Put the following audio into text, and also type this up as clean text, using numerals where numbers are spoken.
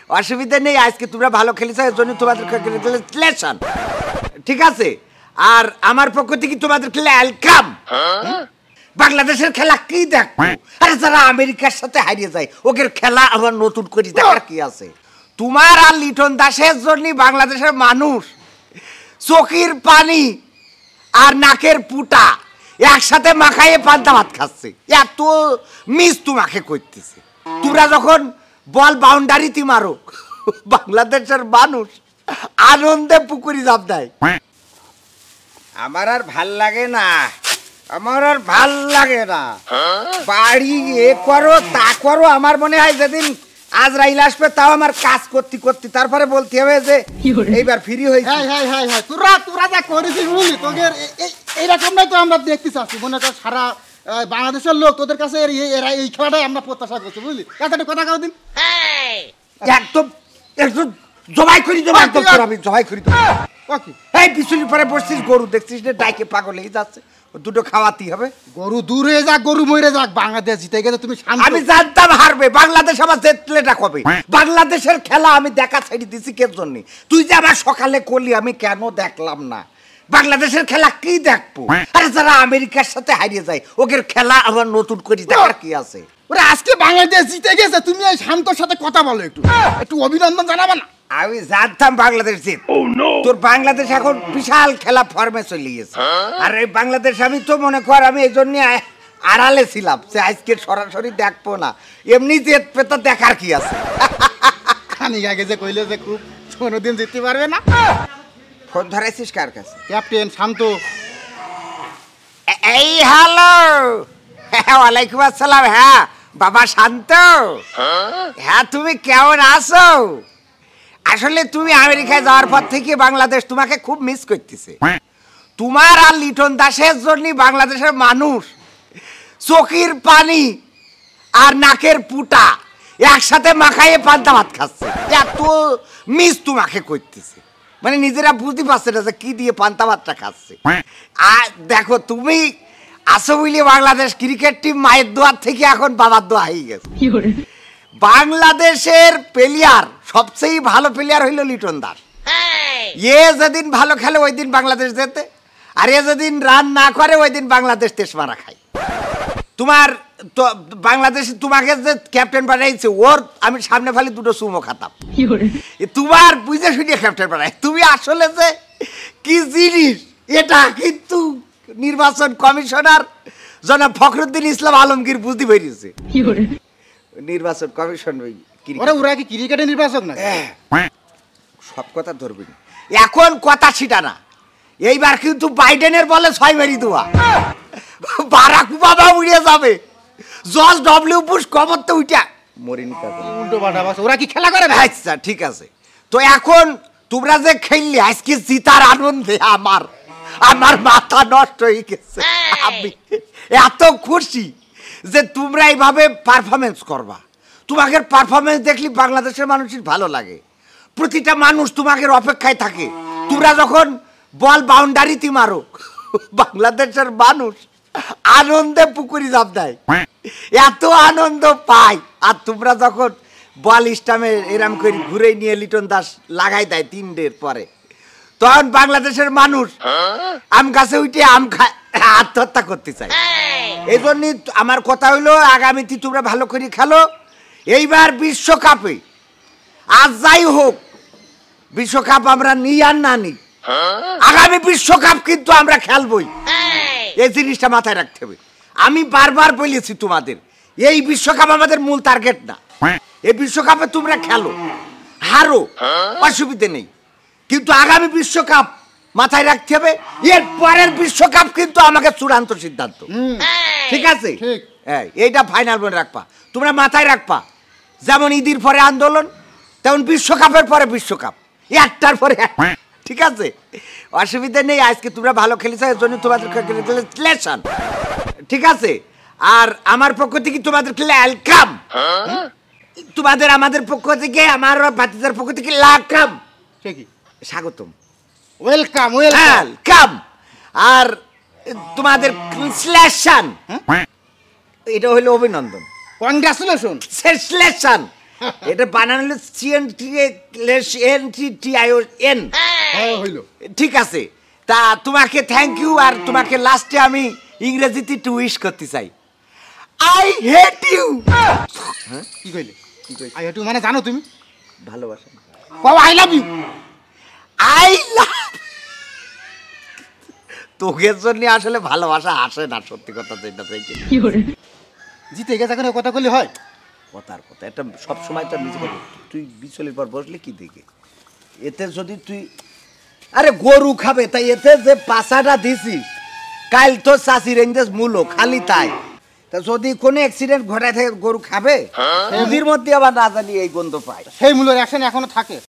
অসুবিধা নেই, আজকে তোমরা ভালো খেলেছো এর জন্য তোমাদের কংগ্রেচুলেশন, ঠিক আছে? আর আমার পক্ষ থেকে তোমাদের ওয়েলকাম। বাংলাদেশের খেলা কি দেখো? আরে যারা আমেরিকার সাথে হারিয়ে যায় ওদের খেলা আবার নতুন করে দেখার কি আছে? তোমার আর লিটন দাসের জন্য বাংলাদেশের মানুষ চোখের পানি আর নাকের পুটা একসাথে মাখাইয়ে পান্তা ভাত খাচ্ছে। এত মিস তোমাকে করতেছে। তোমরা যখন বল বাউন্ডারিতে মারো বাংলাদেশের মানুষ আনন্দে পুকুরি জাপ দেয়। আমার আর ভাল লাগে না, আমার আর ভাল লাগে না। বাড়ি এ করো তা করো, আমার মনে হয় যেদিন আজরাইল আসবে তাও আমার কাজ করতে করতে তারপরে বলতে হবে যে এইবার ফ্রি হয়েছে। তোরা যা করেছিস বুঝলি, তোদের এইরকমটাই তো আমরা দেখতে চাচ্ছি। মনে কর সারা বাংলাদেশের লোক তোদের কাছে এরা এই খেলাটাই আমরা প্রত্যাশা করছি বুঝলি। একটা কথা কাউ দিন একদম একদম জবাই করি আমি জবাই করি। এই বিচুলির পরে বসছিস, গরু দেখছিস না ডাইকে পাগল হয়ে যাচ্ছে, দুটো খাওয়াতেই হবে। গরু দূরে যাক, গরু মরে যাক, বাংলাদেশ জিতে গেছে। তুমি আমি জানতাম হারবে বাংলাদেশ, আমার জেতলেটা কবে? বাংলাদেশের খেলা আমি দেখা ছেড়ে দিছি কের জন্য? তুই যে আমার সকালে করলি আমি কেন দেখলাম না? বাংলাদেশের খেলা কি দেখবো? আরে যারা আমেরিকার সাথে হারিয়ে যায় ওদের খেলা আবার নতুন করে দেখার কি আছে? ওরে আজকে বাংলাদেশ জিতে গেছে, তুমি এই শান্তর সাথে কথা বলো, একটু একটু অভিনন্দন জানাবে না? আমি জানতাম বাংলাদেশ জিত। তোর বাংলাদেশ এখন বিশাল খেলা ফর্মে চলে গেছে। আর এই বাংলাদেশ আমি তো মনে কর আমি এই জন্য আড়ালে ছিলাম যে আজকে সরাসরি দেখবো না, এমনি জেত পেতে দেখার কি আছে? খানিক আগে যে কইলে যে খুব কোনোদিন জিততে পারবে না। ফোন ধরাইছিস কার কাছে? ক্যাপ্টেন শান্ত। এই হ্যালো, ওয়ালাইকুম আসসালাম। হ্যাঁ বাবা শান্ত, হ্যাঁ তুমি কেমন আছো? আসলে তুমি আমেরিকায় যাওয়ার পর থেকে বাংলাদেশ তোমাকে খুব মিস করতেছে। তোমার আর লিটন দাসের জন্য বাংলাদেশের মানুষ চোখের পানি আর নাকের পুটা একসাথে মাখাইয়ে পান্তা ভাত খাচ্ছে। এত মিস তোমাকে করতেছে, মানে নিজেরা বুঝতে পারছে না যে কি দিয়ে পান্তা ভাতটা খাচ্ছে। আর দেখো তুমি আসো বলে বাংলাদেশ ক্রিকেট টিম মায়ের দোয়ার থেকে এখন বাবার দোয়া হয়ে গেছে। বাংলাদেশের প্লেয়ার সবচেয়ে ভালো প্লেয়ার হইল লিটন দাস। এ যেদিন ভালো খেলে ওই দিন বাংলাদেশ যেতে, আর এ যেদিন রান না করে ওই দিন বাংলাদেশ টেস্ট মারা খায়। তোমার তো বাংলাদেশ তোমাকে যে ক্যাপ্টেন বানাইছে ওর আমি সামনে ফালি দুটো সুমো খাতাম। তোমার বুঝে শুনিয়ে ক্যাপ্টেন বানাই, তুমি আসলে যে কি জিনিস এটা কিন্তু নির্বাচন কমিশনার জনাব ফখরুদ্দিন ইসলাম আলমগীর বুঝতে পেরেছে। নির্বাচন কমিশন ওরা কি ক্রিকেটে নির্বাচন না? সব কথা ধরবি না, এখন কথা ছিটা না। এইবার কিন্তু বাইডেনের বলে 6 মেরি দেওয়া, বারাক ওবামা উড়ে যাবে, জর্জ ডব্লিউ বুশ কবর তো উঠা মরিনি। উল্টো পাল্টা ওরা কি খেলা করে? আচ্ছা ঠিক আছে, তো এখন তোমরা যে খেললে আজকে জিতার আনন্দে আমার আমার মাথা নষ্ট হয়ে গেছে। আমি এত খুশি যে তোমরা এইভাবে পারফরমেন্স করবা। তোমাদের পারফরমেন্স দেখলে বাংলাদেশের মানুষের ভালো লাগে, প্রতিটা মানুষ তোমাদের অপেক্ষায় থাকে। তোমরা যখন বল বাউন্ডারিতে মারো বাংলাদেশের মানুষ আনন্দে পুকুরি জাপ দেয়, এত আনন্দ পায়। আর তোমরা যখন বল স্টামে এরম করে ঘুরে নিয়ে লিটন দাস লাগাই দেয় 3 পরে, তখন বাংলাদেশের মানুষ আম গাছে উঠে আম খায়, আত্মহত্যা করতে চায়। এই জন্য আমার কথা হইলো আগামীতে তোমরা ভালো করে খেলো। এইবার বিশ্বকাপে আজ যাই হোক বিশ্বকাপ আমরা নিই আর না নিই, আগামী বিশ্বকাপ কিন্তু আমরা খেলবই। এই জিনিসটা মাথায় রাখতে হবে। আমি বারবার বলেছি তোমাদের এই বিশ্বকাপ আমাদের মূল টার্গেট না। এই বিশ্বকাপে তোমরা খেলো, হারো, অসুবিধে নেই, কিন্তু আগামী বিশ্বকাপ মাথায় রাখতে হবে। এর পরের বিশ্বকাপ কিন্তু আমাকে চূড়ান্ত সিদ্ধান্ত, ঠিক আছে? এইটা ফাইনাল মনে রাখবা, তোমরা মাথায় রাখবা। যেমন ঈদের পরে আন্দোলন, তেমন বিশ্বকাপের পরে বিশ্বকাপ, একটার পরে ঠিক আছে? অসুবিধা নেই, আজকে তোমরা ভালো খেলেছো এর জন্য তোমাদের কংগ্রেচুলেশন, ঠিক আছে? আর আমার পক্ষ থেকে তোমাদের ওয়েলকাম, তোমাদের আমাদের পক্ষ থেকে আমার ভাতিজার পক্ষ থেকে লাকাম, স্বাগতম, ওয়েলকাম ওয়েলকাম। আর তোমাদের কংগ্রেচুলেশন, এটা হলো অভিনন্দন, কংগ্রেচুলেশন, সেলেকশন, এটা বানানো হলো CNTION। হ্যাঁ হইলো। ঠিক আছে, তা তোমাকে থ্যাংক ইউ। আর তোমাকে লাস্টে আমি ইংরেজিতে একটু উইশ করতে চাই, আই হেট ইউ। কি কইলে? আই হেট ইউ মানে জানো তুমি? ভালোবাসা। বাবা I love you. I love. তোকের জন্য আসলে ভালোবাসা আসে না, সত্যি কথা যেটা থেকে। জিতে গেছে এখন কথা কইলে হয়? কথার কথা, এটা সব সময় তো নিজে করবি। তুই বিচলির পর বসলে কি দেখে এতে যদি তুই, আরে গরু খাবে তাই এতে যে পাশাটা দিছিস কাল তো চাষির ইন্দেশ মূল্য খালি তাই। তা যদি কোনো অ্যাক্সিডেন্ট ঘটায় থাকে গরু খাবে, নদীর মধ্যে আবার না জানি এই গন্ধ পায়। সেই মূল্যের অ্যাকশন এখনো থাকে।